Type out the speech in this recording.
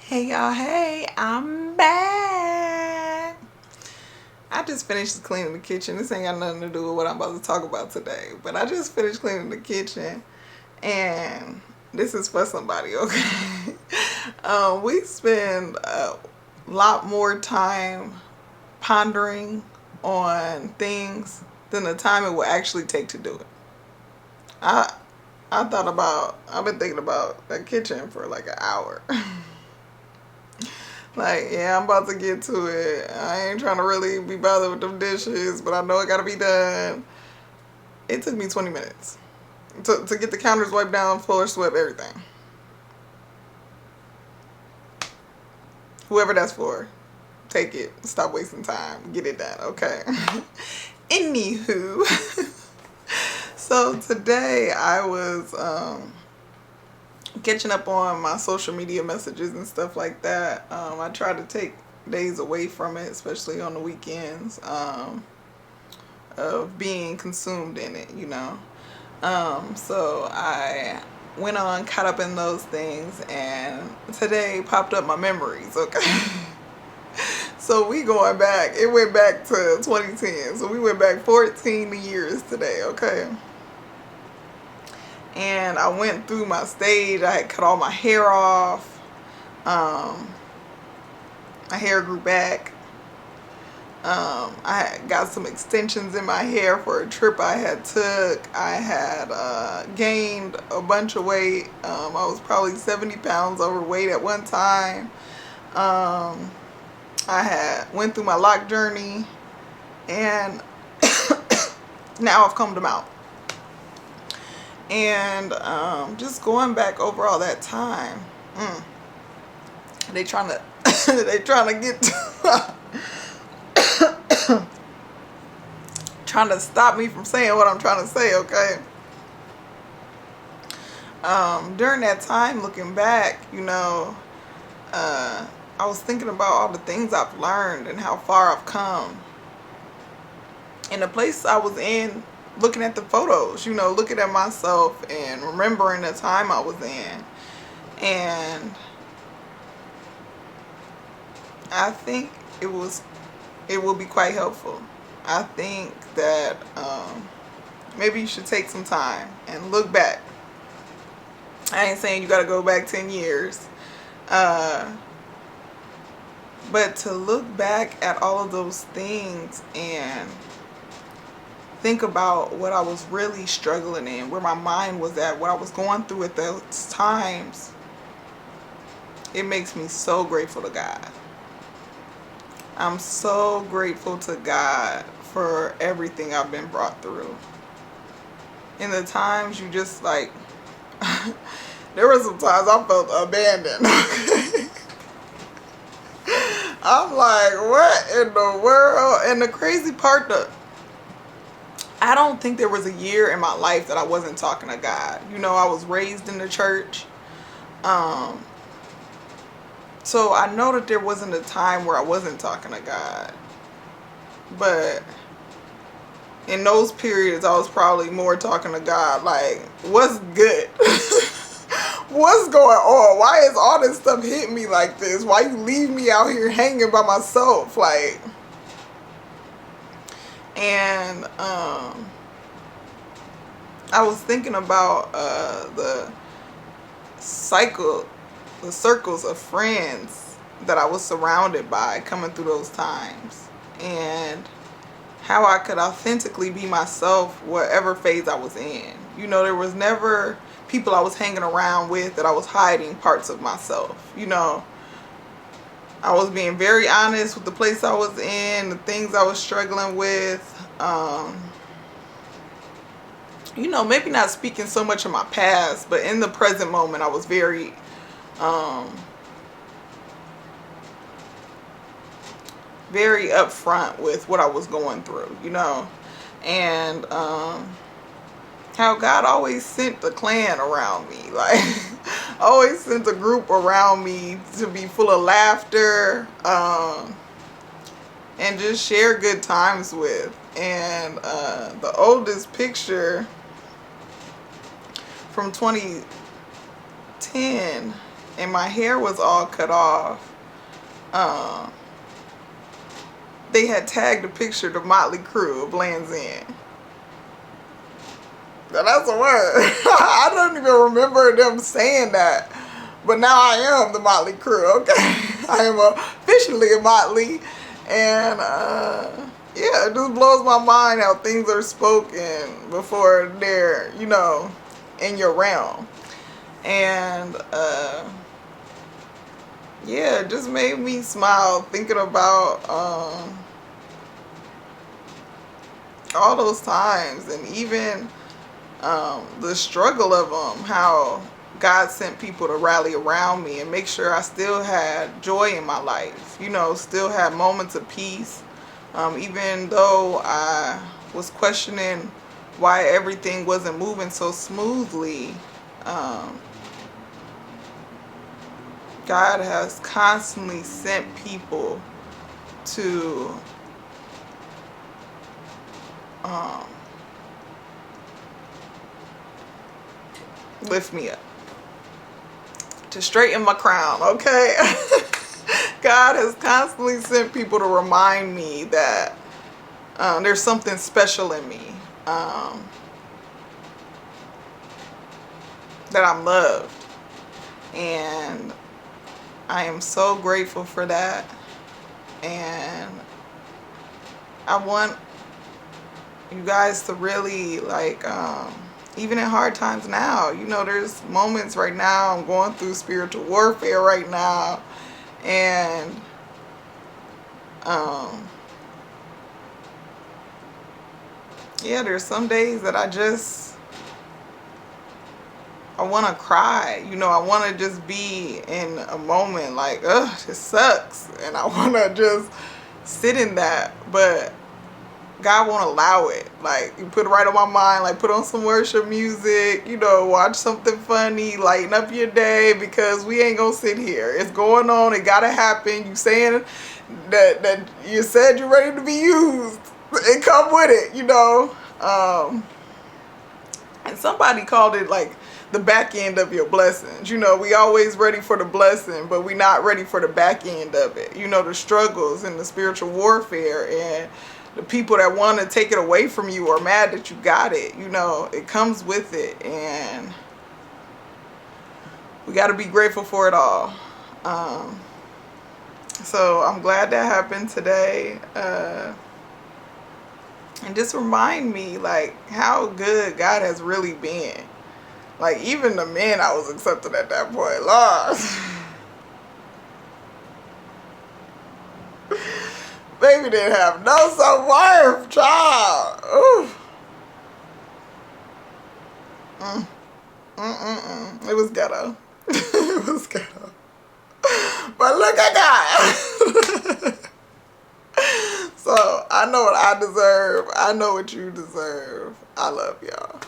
Hey y'all, hey, I'm back. I just finished cleaning the kitchen. This ain't got nothing to do with what I'm about to talk about today, but I just finished cleaning the kitchen and this is for somebody, okay? We spend a lot more time pondering on things than the time it will actually take to do it. I I've been thinking about that kitchen for like an hour. Like, yeah, I'm about to get to it. I ain't trying to really be bothered with them dishes, but I know it gotta be done. It took me 20 minutes to get the counters wiped down, floor swept, everything. Whoever that's for, take it. Stop wasting time. Get it done, okay? Anywho, so today I was catching up on my social media messages and stuff like that. I try to take days away from it, especially on the weekends, of being consumed in it, you know. So I went on, caught up in those things, and today popped up my memories, okay? So we going back, it went back to 2010, so we went back 14 years today, okay? And I went through my stage. I had cut all my hair off. My hair grew back. I had got some extensions in my hair for a trip I had took. I had gained a bunch of weight. I was probably 70 pounds overweight at one time. I had went through my lock journey, and now I've combed them out. And just going back over all that time, they trying to they trying to get trying to stop me from saying what I'm trying to say, okay? During that time, looking back, you know, I was thinking about all the things I've learned and how far I've come. And the place I was in, looking at the photos, you know, looking at myself and remembering the time I was in. And I think it will be quite helpful. I think that maybe you should take some time and look back. I ain't saying you got to go back 10 years. But to look back at all of those things and think about what I was really struggling in, where my mind was at, what I was going through at those times, it makes me so grateful to God. I'm so grateful to God for everything I've been brought through. In the times you just like, there were some times I felt abandoned. Okay? I'm like, what in the world? And the crazy part, I don't think there was a year in my life that I wasn't talking to God. You know, I was raised in the church. So I know that there wasn't a time where I wasn't talking to God. But in those periods, I was probably more talking to God, like, what's good? What's going on? Why is all this stuff hitting me like this? Why you leave me out here hanging by myself? Like, and I was thinking about the circles of friends that I was surrounded by coming through those times, and how I could authentically be myself whatever phase I was in. You know, there was never people I was hanging around with that I was hiding parts of myself. You know, I was being very honest with the place I was in, the things I was struggling with. You know, maybe not speaking so much of my past, but in the present moment, I was very very upfront with what I was going through, you know. And how God always sent a clan around me, like always sent a group around me to be full of laughter, and just share good times with. And the oldest picture from 2010, and my hair was all cut off. They had tagged a picture of the Motley Crue of Land's End. Now that's a word. I don't even remember them saying that. But now I am the Motley Crue, okay? I am officially a Motley. And yeah, it just blows my mind how things are spoken before they're, you know, in your realm. And yeah, it just made me smile thinking about all those times, and even the struggle of them, how God sent people to rally around me and make sure I still had joy in my life, you know, still had moments of peace, even though I was questioning why everything wasn't moving so smoothly. God has constantly sent people to lift me up, to straighten my crown, okay? God has constantly sent people to remind me that there's something special in me, that I'm loved, and I am so grateful for that. And I want you guys to really, like, even in hard times now, you know, there's moments right now, I'm going through spiritual warfare right now, and yeah, there's some days that I want to cry, you know, I want to just be in a moment like, ugh, this sucks, and I want to just sit in that, but God won't allow it. Like, you put it right on my mind, like, put on some worship music, you know, watch something funny, lighten up your day, because we ain't gonna sit here. It's going on, it gotta happen. You saying that you said you're ready to be used, and come with it, you know. And somebody called it like the back end of your blessings. You know, we always ready for the blessing, but we not ready for the back end of it. You know, the struggles and the spiritual warfare, and the people that want to take it away from you are mad that you got it. You know, it comes with it, and we got to be grateful for it all. So I'm glad that happened today. And just remind me, like, how good God has really been. Like, even the men I was accepting at that point, Lord. Baby didn't have no self-worth, child. Ooh. It was ghetto. It was ghetto. But look at God. So, I know what I deserve. I know what you deserve. I love y'all.